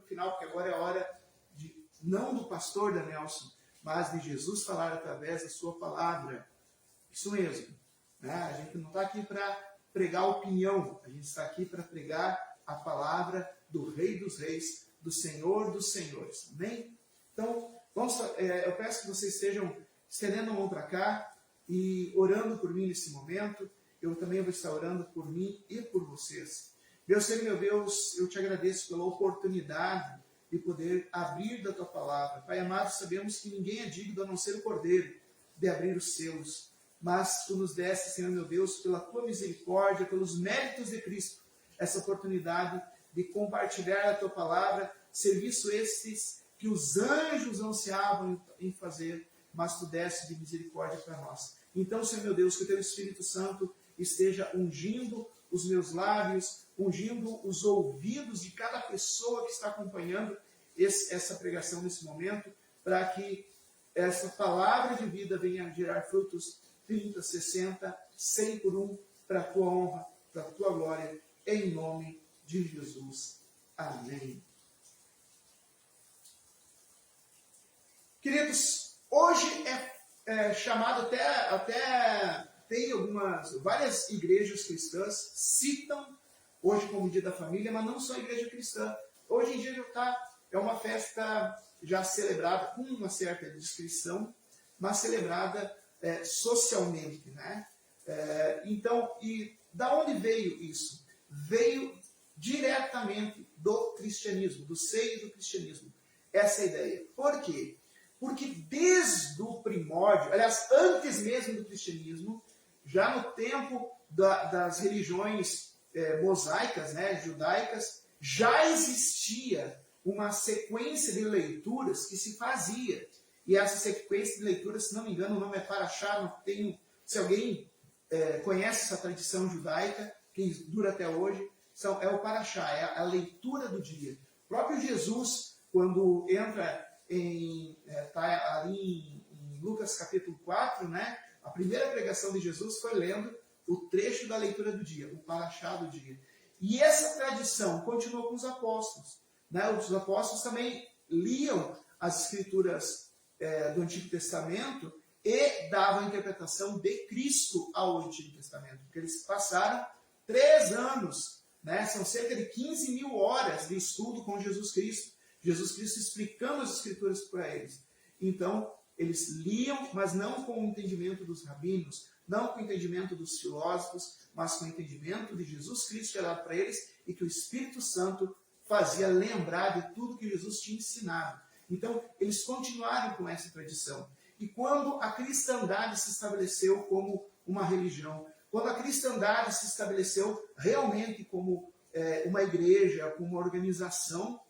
final, porque agora é a hora não do pastor Danielson, mas de Jesus falar através da sua palavra. Isso mesmo. Né? A gente não está aqui para pregar opinião, a gente está aqui para pregar a palavra do Rei dos Reis, do Senhor dos Senhores. Amém? Então, eu peço que vocês estejam estendendo a mão para cá e orando por mim nesse momento. Eu também vou estar orando por mim e por vocês. Meu Senhor e meu Deus, eu te agradeço pela oportunidade de poder abrir da tua palavra. Pai amado, sabemos que ninguém é digno a não ser o Cordeiro de abrir os seus. Mas tu nos deste, Senhor meu Deus, pela tua misericórdia, pelos méritos de Cristo, essa oportunidade de compartilhar a tua palavra, serviço estes que os anjos ansiavam em fazer, mas tu deste de misericórdia para nós. Então, Senhor meu Deus, que o teu Espírito Santo esteja ungindo os meus lábios, ungindo os ouvidos de cada pessoa que está acompanhando essa pregação nesse momento, para que essa palavra de vida venha gerar frutos 30, 60, 100 por um, para a tua honra, para a tua glória, em nome de Jesus. Amém. Queridos, hoje é chamado até tem várias igrejas cristãs citam hoje como Dia da Família, mas não só a igreja cristã. Hoje em dia é uma festa já celebrada com uma certa descrição, mas celebrada socialmente, né? Então, e da onde veio isso? Veio diretamente do cristianismo, do seio do cristianismo, essa ideia. Por quê? Porque desde o primórdio, aliás, antes mesmo do cristianismo, já no tempo das religiões mosaicas, né, judaicas, já existia uma sequência de leituras que se fazia. E essa sequência de leituras, se não me engano, o nome é Parashá, não tenho, se alguém conhece essa tradição judaica, que dura até hoje, é o Parashá, é a leitura do dia. O próprio Jesus, quando entra ali em Lucas capítulo 4, né, a primeira pregação de Jesus foi lendo o trecho da leitura do dia, o Parashá do dia. E essa tradição continuou com os apóstolos. Né? Os apóstolos também liam as escrituras do Antigo Testamento e davam a interpretação de Cristo ao Antigo Testamento. Porque eles passaram 3 anos, né? São cerca de 15 mil horas de estudo com Jesus Cristo. Jesus Cristo explicando as escrituras para eles. Então, eles liam, mas não com o entendimento dos rabinos, não com o entendimento dos filósofos, mas com o entendimento de Jesus Cristo que era dado para eles e que o Espírito Santo fazia lembrar de tudo que Jesus tinha ensinado. Então, eles continuaram com essa tradição. E quando a cristandade se estabeleceu como uma religião, quando a cristandade se estabeleceu realmente como uma igreja, como uma organização,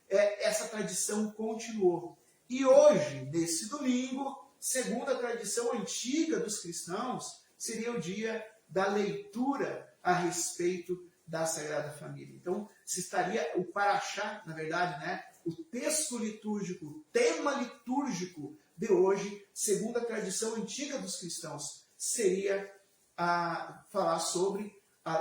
essa tradição continuou. E hoje, nesse domingo, segundo a tradição antiga dos cristãos, seria o dia da leitura a respeito da Sagrada Família. Então, se estaria o Parashá, na verdade, né, o texto litúrgico, o tema litúrgico de hoje, segundo a tradição antiga dos cristãos, seria falar sobre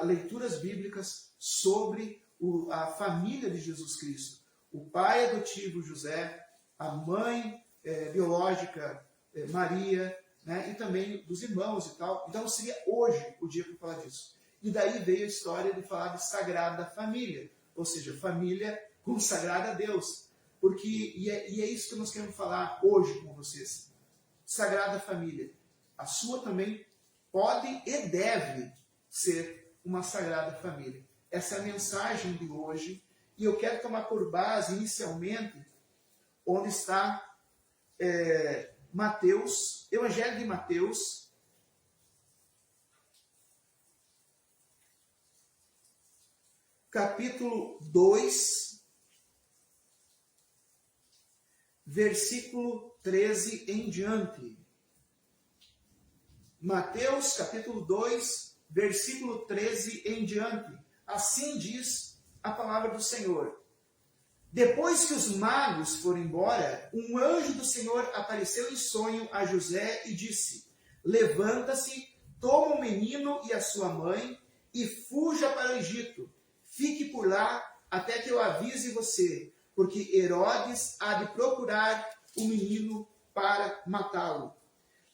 leituras bíblicas sobre a família de Jesus Cristo. O pai adotivo José, a mãe biológica Maria, né, e também dos irmãos e tal. Então seria hoje o dia para falar disso. E daí veio a história de falar de Sagrada Família, ou seja, família consagrada a Deus. E é isso que nós queremos falar hoje com vocês. Sagrada Família. A sua também pode e deve ser uma Sagrada Família. Essa é a mensagem de hoje. E eu quero tomar por base, inicialmente, onde está Mateus, Evangelho de Mateus, capítulo 2, versículo 13 em diante. Mateus, capítulo 2, versículo 13 em diante. Assim diz a palavra do Senhor. Depois que os magos foram embora, um anjo do Senhor apareceu em sonho a José e disse: levanta-se, toma o menino e a sua mãe e fuja para o Egito. Fique por lá até que eu avise você, porque Herodes há de procurar o menino para matá-lo.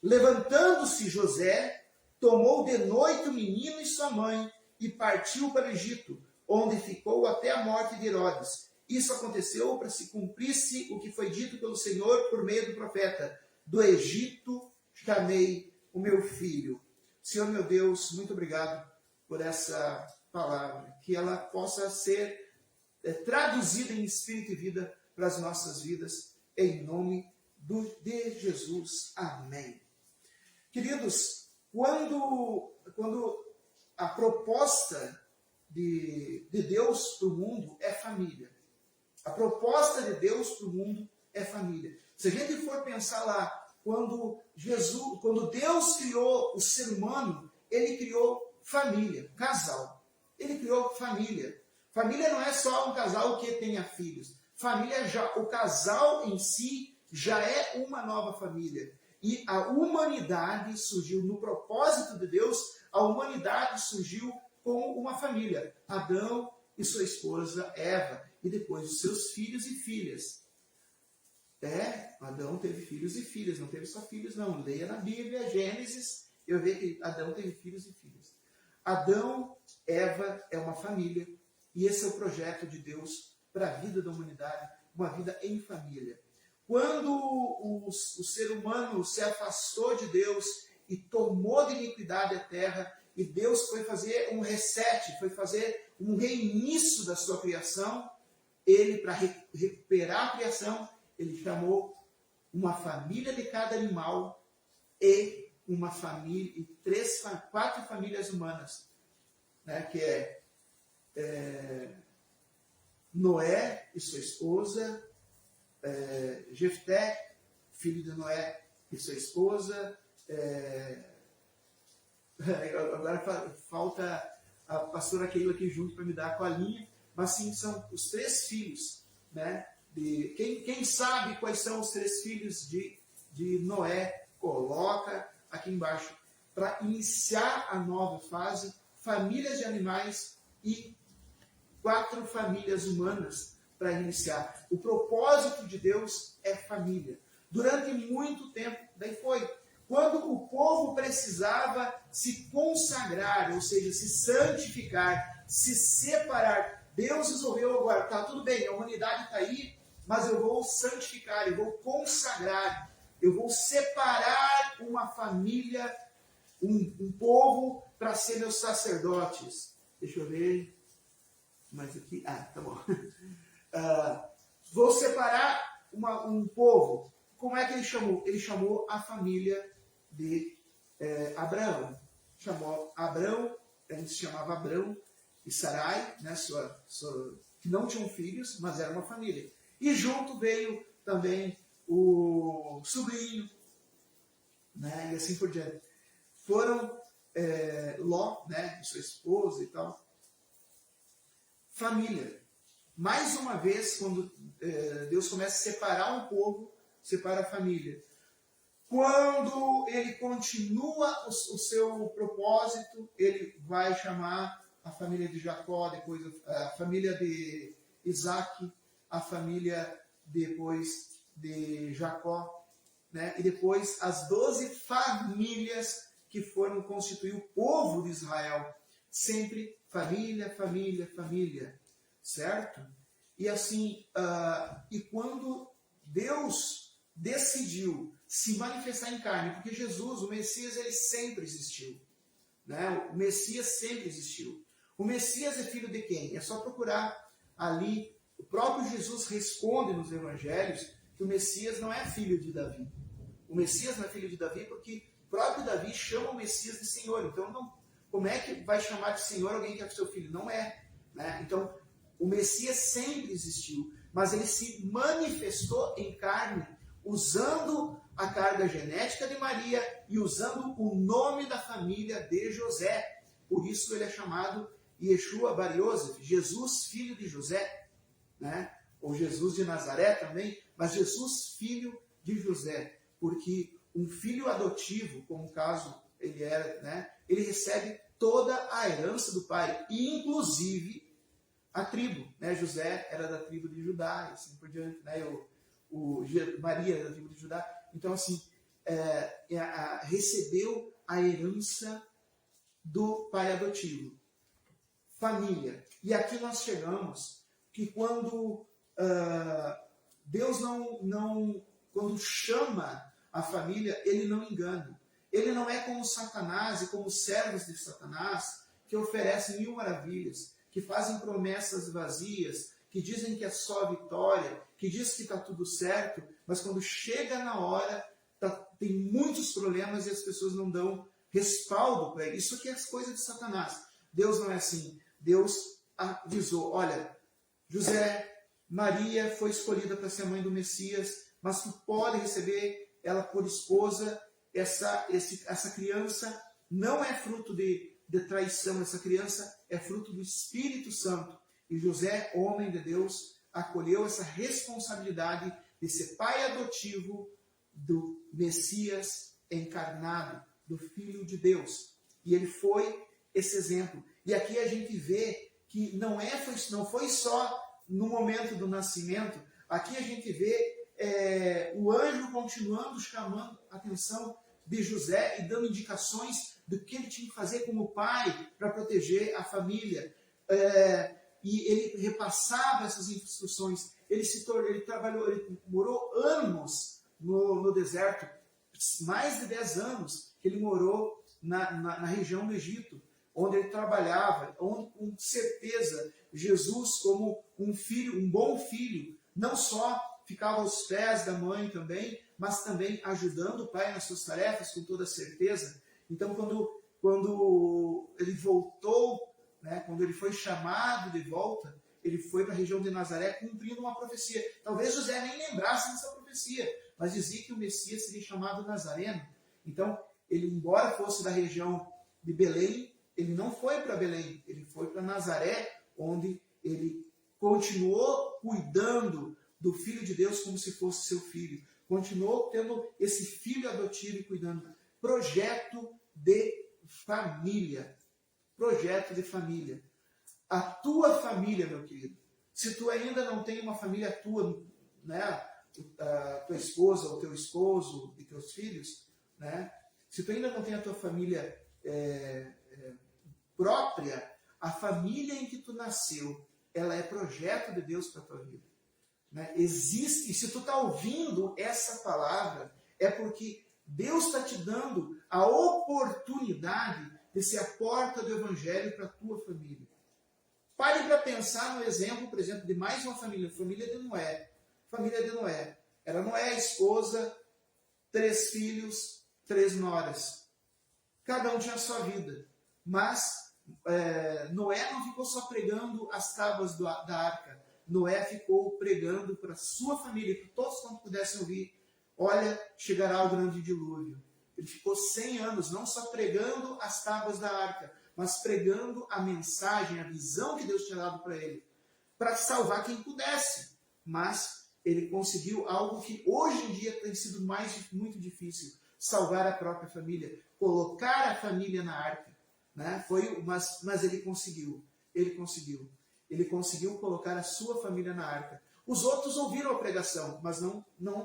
Levantando-se José, tomou de noite o menino e sua mãe e partiu para o Egito, onde ficou até a morte de Herodes. Isso aconteceu para se cumprisse o que foi dito pelo Senhor por meio do profeta: do Egito chamei o meu filho. Senhor meu Deus, muito obrigado por essa palavra, que ela possa ser traduzida em espírito e vida para as nossas vidas, em nome de Jesus. Amém. Queridos, quando a proposta de Deus para o mundo é família. A proposta de Deus para o mundo é família. Se a gente for pensar lá, quando Deus criou o ser humano, ele criou família, casal. Ele criou família. Família não é só um casal que tenha filhos. Família o casal em si já é uma nova família. E a humanidade surgiu, no propósito de Deus, a humanidade surgiu como uma família. Adão e sua esposa Eva, e depois os seus filhos e filhas. Adão teve filhos e filhas, não teve só filhos não. Leia na Bíblia, Gênesis, eu vejo que Adão teve filhos e filhas. Adão, Eva é uma família, e esse é o projeto de Deus para a vida da humanidade, uma vida em família. Quando o ser humano se afastou de Deus e tomou de iniquidade a terra, e Deus foi fazer um reset, foi fazer um reinício da sua criação, ele, para recuperar a criação, ele chamou uma família de cada animal e uma família, e 4 famílias humanas, né, que é Noé e sua esposa, Jefté, filho de Noé e sua esposa. Agora falta a pastora Keila aqui junto para me dar a colinha, mas sim, são os 3 filhos, né? Quem sabe quais são os 3 filhos de Noé, coloca aqui embaixo, para iniciar a nova fase, famílias de animais e 4 famílias humanas para iniciar. O propósito de Deus é família. Durante muito tempo, daí foi. Quando o povo precisava se consagrar, ou seja, se santificar, se separar, Deus resolveu agora, tá tudo bem, a humanidade está aí, mas eu vou santificar, eu vou consagrar, eu vou separar uma família, um povo para ser meus sacerdotes. Deixa eu ver. Mas aqui, tá bom. Vou separar um povo. Como é que ele chamou? Ele chamou a família de Abraão. Chamou Abraão, ele se chamava Abraão e Sarai, né, que não tinham filhos, mas era uma família. E junto veio também o sobrinho, né, e assim por diante. Foram Ló, né, sua esposa e tal. Família. Mais uma vez, quando Deus começa a separar um povo, separa a família. Quando ele continua o seu propósito, ele vai chamar a família de Jacó, depois a família de Isaac, a família depois de Jacó, né? E depois as 12 famílias que foram constituir o povo de Israel. Sempre família, família, família, certo? E assim, e quando Deus decidiu se manifestar em carne, porque Jesus, o Messias, ele sempre existiu, né? O Messias sempre existiu. O Messias é filho de quem? É só procurar ali, o próprio Jesus responde nos evangelhos que o Messias não é filho de Davi. O Messias não é filho de Davi porque o próprio Davi chama o Messias de Senhor. Então, não, como é que vai chamar de Senhor alguém que é seu filho? Não é, né? Então, o Messias sempre existiu, mas ele se manifestou em carne, usando a carga genética de Maria e usando o nome da família de José. Por isso ele é chamado Yeshua Bar Yosef, Jesus, filho de José, né? Ou Jesus de Nazaré também, mas Jesus, filho de José, porque um filho adotivo, como o caso ele era, né? Ele recebe toda a herança do pai, e inclusive a tribo, né? José era da tribo de Judá, e assim por diante, né? Maria era da tribo de Judá. Então, assim, recebeu a herança do pai adotivo. Família. E aqui nós chegamos que quando Deus quando chama a família, ele não engana. Ele não é como Satanás e como os servos de Satanás, que oferecem 1000 maravilhas, que fazem promessas vazias, que dizem que é só vitória, que diz que está tudo certo, mas quando chega na hora, tem muitos problemas e as pessoas não dão respaldo para ele. Isso aqui é as coisas de Satanás. Deus não é assim. Deus avisou, olha, José, Maria foi escolhida para ser a mãe do Messias, mas tu pode receber ela por esposa. Essa criança não é fruto de traição, essa criança é fruto do Espírito Santo. E José, homem de Deus, acolheu essa responsabilidade de ser pai adotivo do Messias encarnado, do Filho de Deus. E ele foi esse exemplo. E aqui a gente vê que não foi só no momento do nascimento. Aqui a gente vê o anjo continuando chamando a atenção de José e dando indicações do que ele tinha que fazer como pai para proteger a família. E ele repassava essas instruções. Ele morou anos no deserto, mais de 10 anos que ele morou na região do Egito, onde ele trabalhava, onde com certeza Jesus, como um filho, um bom filho, não só ficava aos pés da mãe também, mas também ajudando o pai nas suas tarefas, com toda certeza. Então, quando ele voltou, né, quando ele foi chamado de volta, ele foi para a região de Nazaré cumprindo uma profecia. Talvez José nem lembrasse dessa profecia, mas dizia que o Messias seria chamado Nazareno. Então, ele, embora fosse da região de Belém, ele não foi para Belém, ele foi para Nazaré, onde ele continuou cuidando do Filho de Deus como se fosse seu filho. Continuou tendo esse filho adotivo e cuidando. Projeto de família. Projeto de família. A tua família, meu querido. Se tu ainda não tem uma família tua, né, a tua esposa, o teu esposo e teus filhos, né, se tu ainda não tem a tua família própria, a família em que tu nasceu, ela é projeto de Deus para a tua vida. Né? Existe, e se tu está ouvindo essa palavra, é porque Deus está te dando a oportunidade de ser a porta do Evangelho para a tua família. Pare para pensar no exemplo, por exemplo, de mais uma família, a família de Noé. Família de Noé. Era Noé, a esposa, 3 filhos, 3 noras. Cada um tinha a sua vida. Mas Noé não ficou só pregando as tábuas da arca. Noé ficou pregando para a sua família, para todos quanto pudessem ouvir. Olha, chegará o grande dilúvio. Ele ficou 100 anos, não só pregando as tábuas da arca, mas pregando a mensagem, a visão que Deus tinha dado para ele, para salvar quem pudesse. Mas ele conseguiu algo que hoje em dia tem sido muito difícil, salvar a própria família, colocar a família na arca. Né? Mas ele conseguiu. Ele conseguiu colocar a sua família na arca. Os outros ouviram a pregação, mas não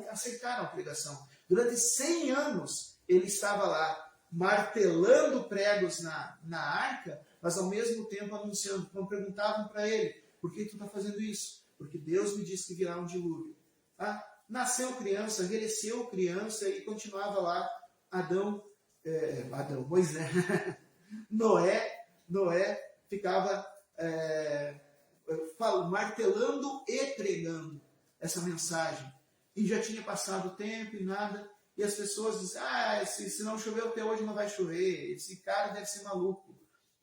aceitaram a pregação. Durante 100 anos, ele estava lá, martelando pregos na arca, mas ao mesmo tempo anunciando. Quando perguntavam para ele, por que tu está fazendo isso? Porque Deus me disse que virá um dilúvio. Nasceu criança, envelheceu criança e continuava lá Moisés. Noé ficava martelando e pregando essa mensagem. E já tinha passado o tempo e nada. E as pessoas dizem, se não choveu até hoje não vai chover. Esse cara deve ser maluco.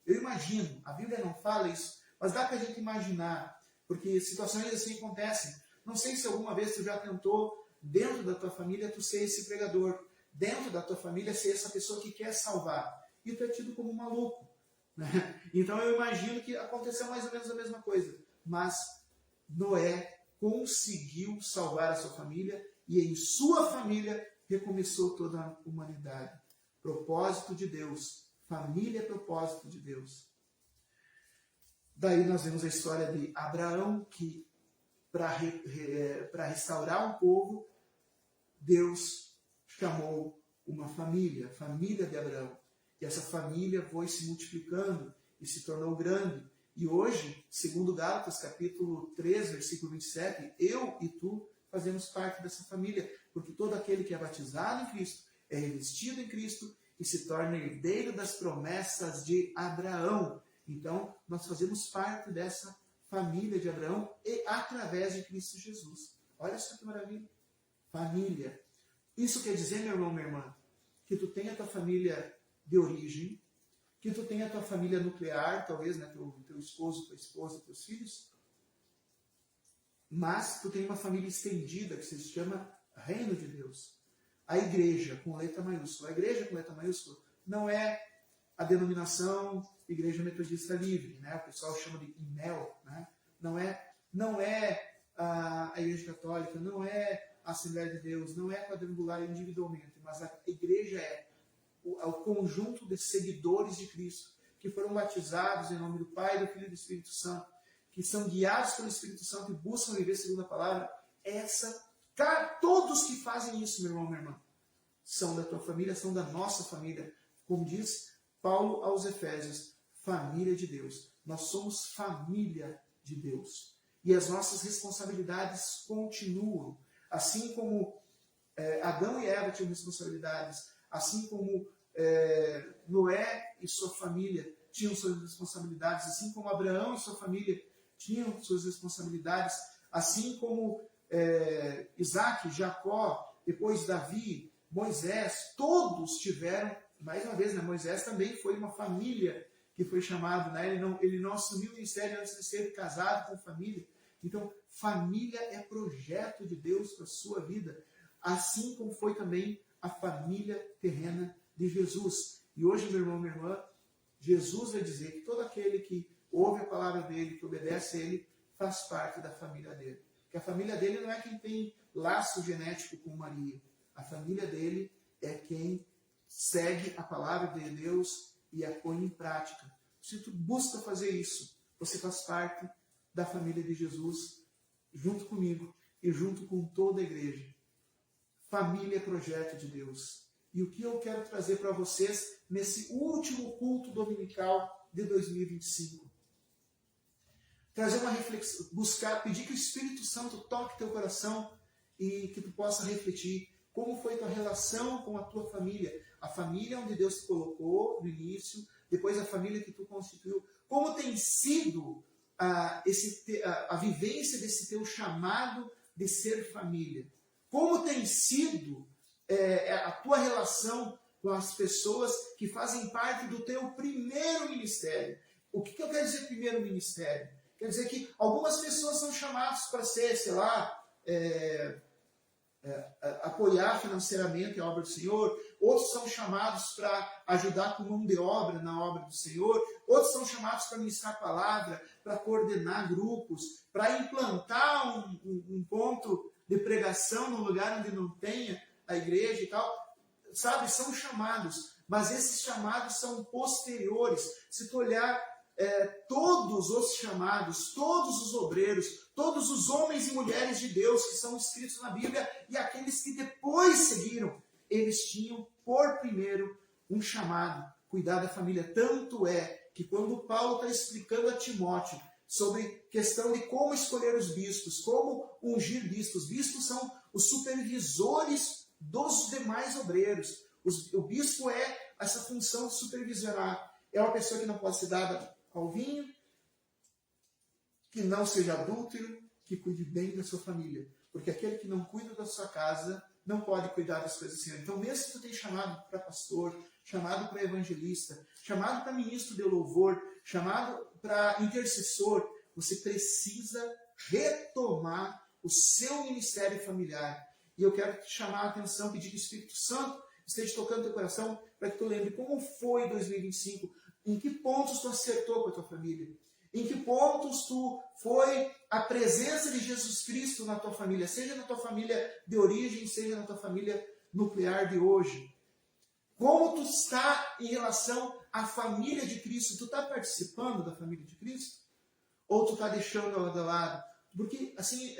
Eu imagino, a Bíblia não fala isso, mas dá para a gente imaginar, porque situações assim acontecem. Não sei se alguma vez tu já tentou, dentro da tua família, tu ser esse pregador. Dentro da tua família, ser essa pessoa que quer salvar. E tu é tido como maluco. Né? Então eu imagino que aconteceu mais ou menos a mesma coisa. Mas Noé conseguiu salvar a sua família e em sua família recomeçou toda a humanidade. Propósito de Deus. Família é propósito de Deus. Daí nós vemos a história de Abraão, que para restaurar um povo, Deus chamou uma família, a família de Abraão. E essa família foi se multiplicando e se tornou grande. E hoje, segundo Gálatas, capítulo 3, versículo 27, eu e tu fazemos parte dessa família, porque todo aquele que é batizado em Cristo é revestido em Cristo e se torna herdeiro das promessas de Abraão. Então, nós fazemos parte dessa família de Abraão e através de Cristo Jesus. Olha só que maravilha. Família. Isso quer dizer, meu irmão, minha irmã, que tu tenha a tua família de origem, que tu tenha a tua família nuclear, talvez, né, teu esposo, tua esposa, teus filhos, mas tu tem uma família estendida que se chama Reino de Deus. A igreja, com letra maiúscula. A igreja com letra maiúscula não é a denominação Igreja Metodista Livre, né? O pessoal chama de IMEL, né? Não é a Igreja Católica, não é a Assembleia de Deus, não é quadrangular individualmente, mas a igreja é o conjunto de seguidores de Cristo, que foram batizados em nome do Pai, do Filho e do Espírito Santo, que são guiados pelo Espírito Santo e buscam viver segundo a palavra. Todos que fazem isso, meu irmão, minha irmã, são da tua família, são da nossa família. Como diz Paulo aos Efésios, família de Deus. Nós somos família de Deus. E as nossas responsabilidades continuam. Assim como Adão e Eva tinham responsabilidades, assim como Noé e sua família tinham suas responsabilidades, assim como Abraão e sua família tinham suas responsabilidades, assim como Isaac, Jacó, depois Davi, Moisés, todos tiveram, mais uma vez, né, Moisés também foi uma família que foi chamado, né, ele não assumiu o ministério antes de ser casado com família. Então, família é projeto de Deus para a sua vida, assim como foi também a família terrena de Jesus. E hoje, meu irmão, minha irmã, Jesus vai dizer que todo aquele que ouve a palavra dele, que obedece a ele, faz parte da família dele. Que a família dele não é quem tem laço genético com Maria. A família dele é quem segue a palavra de Deus e a põe em prática. Se tu busca fazer isso, você faz parte da família de Jesus, junto comigo e junto com toda a igreja. Família é projeto de Deus. E o que eu quero trazer para vocês nesse último culto dominical de 2025? Trazer uma reflexão, pedir que o Espírito Santo toque teu coração e que tu possa refletir como foi tua relação com a tua família. A família onde Deus te colocou no início, depois a família que tu constituiu. Como tem sido a vivência desse teu chamado de ser família? Como tem sido a tua relação com as pessoas que fazem parte do teu primeiro ministério? O que eu quero dizer primeiro ministério? Quer dizer que algumas pessoas são chamadas para ser, sei lá, apoiar financeiramente a obra do Senhor, outros são chamados para ajudar com mão de obra na obra do Senhor, outros são chamados para ministrar a palavra, para coordenar grupos, para implantar um ponto de pregação no lugar onde não tenha a igreja e tal, sabe, são chamados, mas esses chamados são posteriores. Se tu olhar todos os chamados, todos os obreiros, todos os homens e mulheres de Deus que são escritos na Bíblia e aqueles que depois seguiram, eles tinham por primeiro um chamado, cuidar da família. Tanto é que quando Paulo está explicando a Timóteo sobre questão de como escolher os bispos, como ungir bispos, bispos são os supervisores dos demais obreiros. O bispo é essa função de supervisionar. É uma pessoa que não pode ser dada ao vinho, que não seja adúltero, que cuide bem da sua família. Porque aquele que não cuida da sua casa não pode cuidar das coisas do Senhor. Então, mesmo que tu tenha chamado para pastor, chamado para evangelista, chamado para ministro de louvor, chamado para intercessor, você precisa retomar o seu ministério familiar. E eu quero te chamar a atenção, pedir que o Espírito Santo esteja tocando teu coração para que tu lembre como foi 2025, em que pontos tu acertou com a tua família, em que pontos tu foi a presença de Jesus Cristo na tua família, seja na tua família de origem, seja na tua família nuclear de hoje. Como tu está em relação à família de Cristo? Tu está participando da família de Cristo? ou tu está deixando ela de lado? Porque, assim,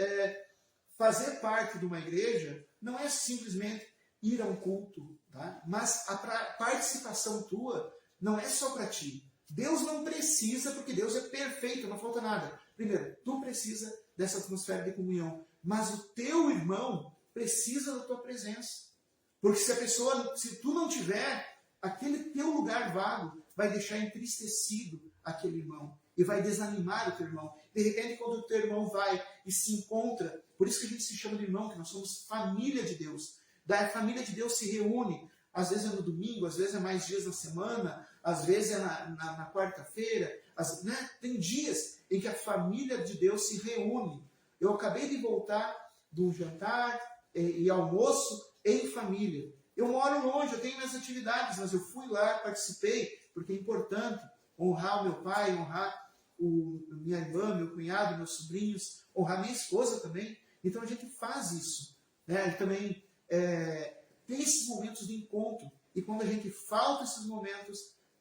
fazer parte de uma igreja não é simplesmente ir a um culto, tá? Mas a participação tua não é só para ti. Deus não precisa, porque Deus é perfeito, não falta nada. Primeiro, tu precisa dessa atmosfera de comunhão, mas o teu irmão precisa da tua presença. Porque se tu não tiver, aquele teu lugar vago vai deixar entristecido aquele irmão e vai desanimar o teu irmão. De repente, quando o teu irmão vai e se encontra, por isso que a gente se chama de irmão, que nós somos família de Deus. Da família de Deus se reúne, às vezes é no domingo, às vezes é mais dias na semana, às vezes é na quarta-feira, né? Tem dias em que a família de Deus se reúne. Eu acabei de voltar de um jantar e almoço em família. Eu moro longe, eu tenho minhas atividades, mas eu fui lá, participei, porque é importante honrar o meu pai, honrar minha irmã, meu cunhado, meus sobrinhos, honrar minha esposa também. Então a gente faz isso, né? E também tem esses momentos de encontro. E quando a gente falta esses momentos,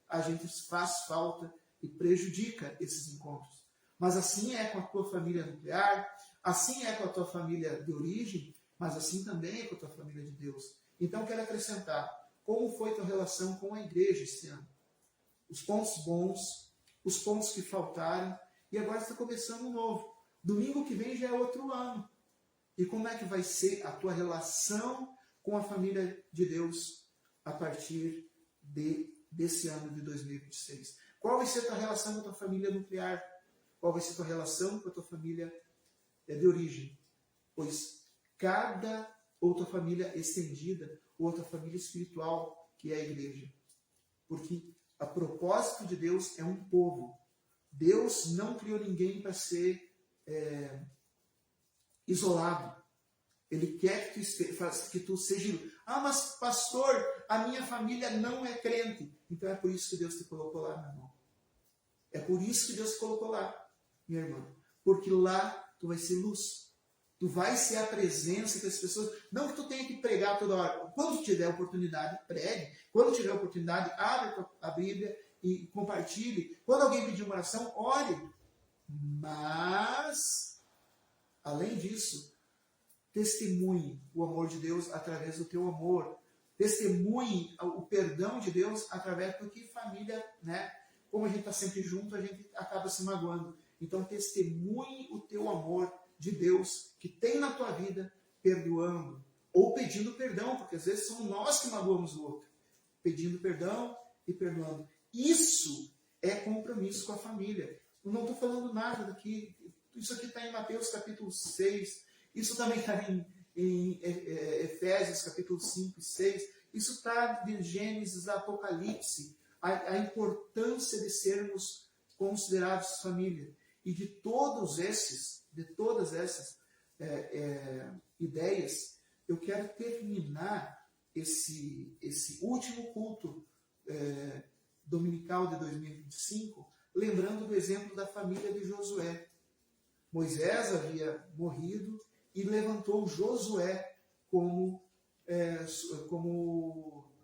a gente faz falta e prejudica esses encontros. Mas assim é com a tua família nuclear, assim é com a tua família de origem, mas assim também é com a tua família de Deus. Então quero acrescentar, como foi tua relação com a igreja esse ano? Os pontos bons, os pontos que faltaram, e agora está começando um novo. Domingo que vem já é outro ano. E como é que vai ser a tua relação com a família de Deus a partir desse ano de 2026? Qual vai ser a tua relação com a tua família nuclear? Qual vai ser a tua relação com a tua família de origem? Pois cada outra família estendida, outra família espiritual, que é a igreja. Porque a propósito de Deus é um povo. Deus não criou ninguém para ser isolado. Ele quer que tu seja... mas pastor, a minha família não é crente. Então é por isso que Deus te colocou lá, meu irmão. É por isso que Deus te colocou lá, minha irmã. Porque lá tu vai ser luz. Tu vai ser a presença das pessoas. Não que tu tenha que pregar toda hora. Quando tu tiver oportunidade, pregue. Quando tiver oportunidade, abre a Bíblia e compartilhe. Quando alguém pedir uma oração, ore. Mas, além disso, testemunhe o amor de Deus através do teu amor. Testemunhe o perdão de Deus através, porque família, né? Como a gente está sempre junto, a gente acaba se magoando. Então, testemunhe o teu amor de Deus que tem na tua vida, perdoando ou pedindo perdão, porque às vezes somos nós que magoamos o outro, pedindo perdão e perdoando. Isso é compromisso com a família. Eu não estou falando nada daqui, isso aqui está em Mateus capítulo 6, isso também está em Efésios capítulo 5 e 6, isso está em Gênesis, Apocalipse, a importância de sermos considerados família. E de todas essas ideias, eu quero terminar esse último culto dominical de 2025, lembrando do exemplo da família de Josué. Moisés havia morrido e levantou Josué como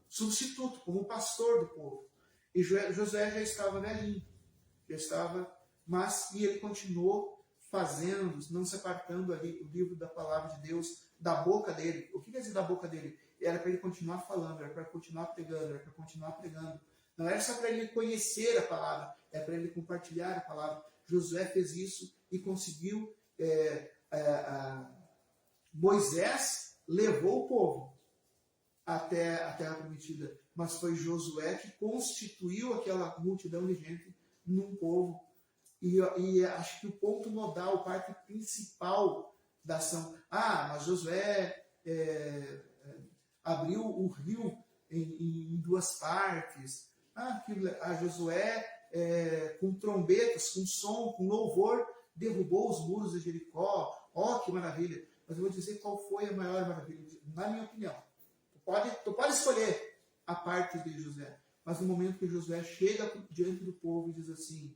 substituto, como pastor do povo. E Josué já estava velhinho, mas ele continuou fazendo, não se apartando ali o livro da palavra de Deus da boca dele. O que quer dizer da boca dele? Era para ele continuar falando, era para continuar pregando, era para continuar pregando. Não era só para ele conhecer a palavra, era para ele compartilhar a palavra. Josué fez isso e conseguiu. Moisés levou o povo até a terra prometida, mas foi Josué que constituiu aquela multidão de gente num povo. E acho que o ponto nodal, a parte principal da ação. Mas Josué abriu o rio em duas partes. Josué, com trombetas, com som, com louvor, derrubou os muros de Jericó. Que maravilha! Mas eu vou dizer qual foi a maior maravilha, na minha opinião. Tu pode escolher a parte de Josué, mas no momento que Josué chega diante do povo e diz assim: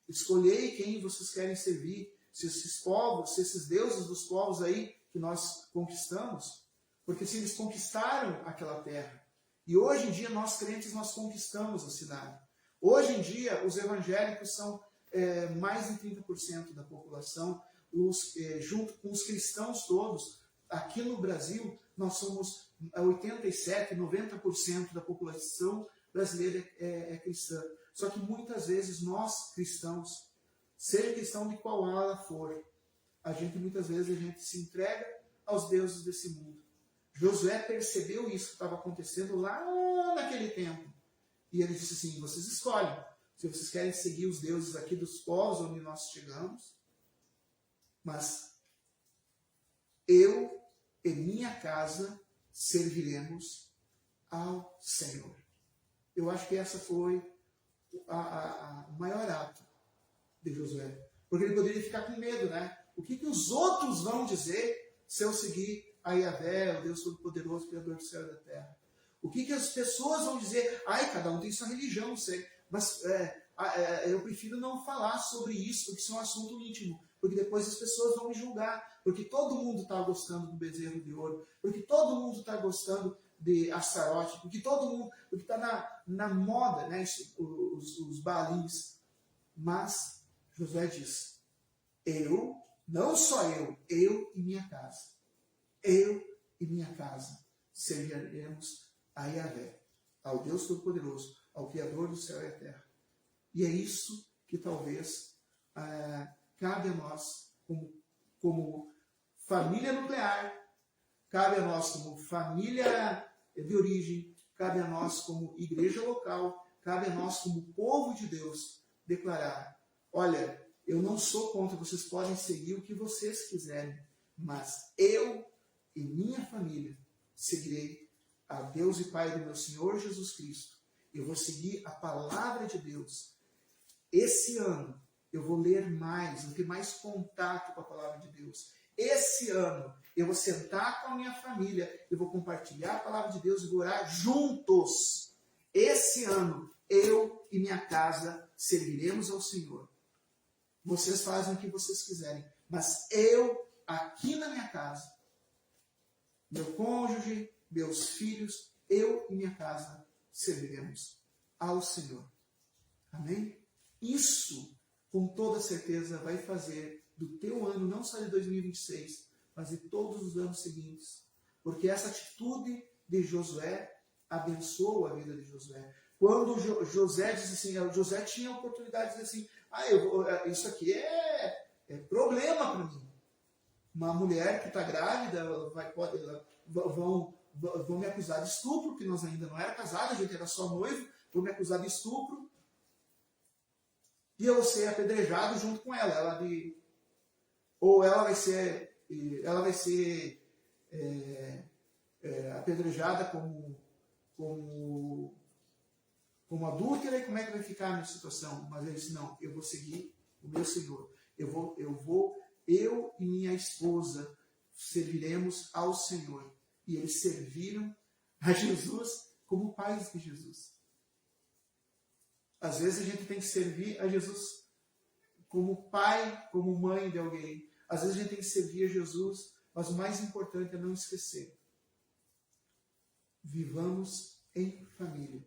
escolhei quem vocês querem servir, se esses deuses dos povos aí que nós conquistamos, porque se eles conquistaram aquela terra, e hoje em dia nós crentes nós conquistamos a cidade. Hoje em dia os evangélicos são mais de 30% da população, junto com os cristãos todos. Aqui no Brasil, nós somos 87%, 90% da população brasileira é cristã. Só que muitas vezes nós, cristãos, seja cristão de qual ala for, muitas vezes a gente se entrega aos deuses desse mundo. Josué percebeu isso que estava acontecendo lá naquele tempo. E ele disse assim, vocês escolhem. Se vocês querem seguir os deuses aqui dos povos onde nós chegamos, mas eu e minha casa serviremos ao Senhor. Eu acho que essa foi o maior ato de Josué. Porque ele poderia ficar com medo, né? O que os outros vão dizer se eu seguir a Yahvé, o Deus Todo-Poderoso, Criador do céu e da terra? O que as pessoas vão dizer? Cada um tem sua religião, não sei. Mas eu prefiro não falar sobre isso, porque isso é um assunto íntimo. Porque depois as pessoas vão me julgar. Porque todo mundo está gostando do bezerro de ouro. Porque todo mundo está gostando de Astarote. Porque todo mundo... Porque está na moda, né, os Baalins. Mas Josué diz, não só eu e minha casa. Eu e minha casa serviremos a Yahvé, ao Deus Todo-Poderoso, ao Criador do céu e da terra. E é isso que talvez cabe a nós como família nuclear, cabe a nós como família de origem, cabe a nós como igreja local, cabe a nós como povo de Deus declarar, olha, eu não sou contra, vocês podem seguir o que vocês quiserem, mas eu e minha família seguirei a Deus e Pai do meu Senhor Jesus Cristo. Eu vou seguir a palavra de Deus. Esse ano eu vou ler mais, vou ter mais contato com a palavra de Deus. Esse ano eu vou sentar com a minha família, eu vou compartilhar a palavra de Deus e vou orar juntos. Esse ano eu e minha casa serviremos ao Senhor. Vocês fazem o que vocês quiserem, mas eu aqui na minha casa, meu cônjuge, meus filhos, eu e minha casa serviremos ao Senhor. Amém? Isso, com toda certeza, vai fazer do teu ano, não só de 2026, mas de todos os anos seguintes. Porque essa atitude de Josué abençoou a vida de Josué. Quando José disse assim, José tinha a oportunidade de dizer assim, isso aqui é problema para mim. Uma mulher que está grávida, vão me acusar de estupro, porque nós ainda não era casada, a gente era só noivo, vão me acusar de estupro, e eu vou ser apedrejado junto com ela. Ou ela vai ser apedrejada como adúltera, e como é que vai ficar a minha situação? Mas ele disse, não, eu vou seguir o meu Senhor. Eu e minha esposa serviremos ao Senhor. E eles serviram a Jesus como pais de Jesus. Às vezes a gente tem que servir a Jesus como pai, como mãe de alguém. Às vezes a gente tem que servir a Jesus, mas o mais importante é não esquecer. Vivamos em família.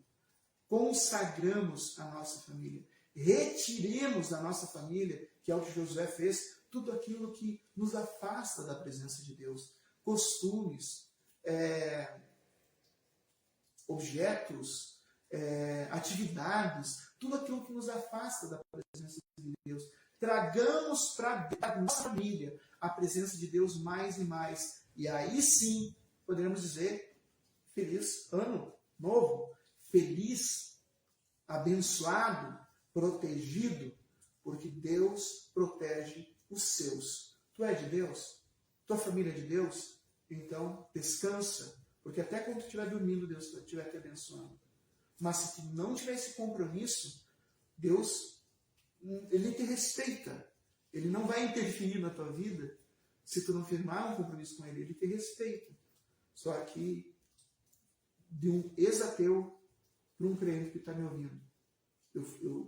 Consagramos a nossa família. Retiremos da nossa família, que é o que Josué fez, tudo aquilo que nos afasta da presença de Deus. Costumes, objetos, atividades, tudo aquilo que nos afasta da presença de Deus. Tragamos para a nossa família a presença de Deus mais e mais. E aí sim, poderemos dizer, feliz ano novo, feliz, abençoado, protegido, porque Deus protege os seus. Tu é de Deus? Tua família é de Deus? Então, descansa, porque até quando tu estiver dormindo, Deus estiver te abençoando. Mas se tu não tiver esse compromisso, Deus, Ele te respeita. Ele não vai interferir na tua vida se tu não firmar um compromisso com Ele. Ele te respeita. Só que de um ex-ateu para um crente que está me ouvindo.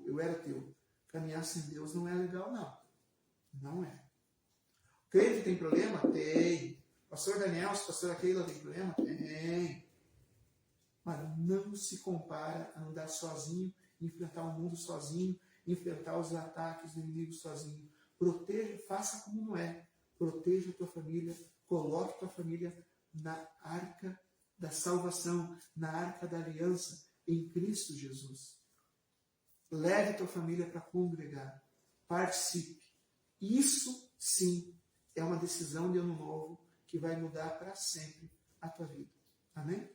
Eu era ateu. Caminhar sem Deus não é legal, não. Não é. O crente tem problema? Tem. Pastor Daniel, pastora Keila tem problema? Tem. Mas não se compara a andar sozinho, enfrentar o mundo sozinho, enfrentar os ataques do inimigo sozinho. Proteja, faça como Noé. Proteja a tua família, coloque a tua família na arca da salvação, na arca da aliança, em Cristo Jesus. Leve a tua família para congregar. Participe. Isso, sim, é uma decisão de ano novo que vai mudar para sempre a tua vida. Amém?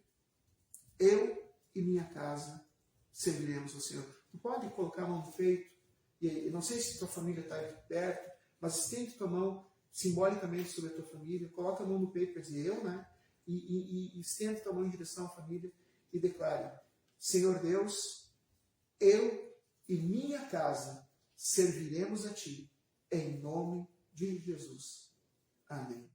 Eu e minha casa serviremos ao Senhor. Tu pode colocar a mão no peito, e não sei se tua família está aqui perto, mas estende tua mão simbolicamente sobre a tua família, coloca a mão no peito para dizer eu, né? E estende tua mão em direção à família e declare: Senhor Deus, eu e minha casa serviremos a Ti, em nome de Jesus. Amém.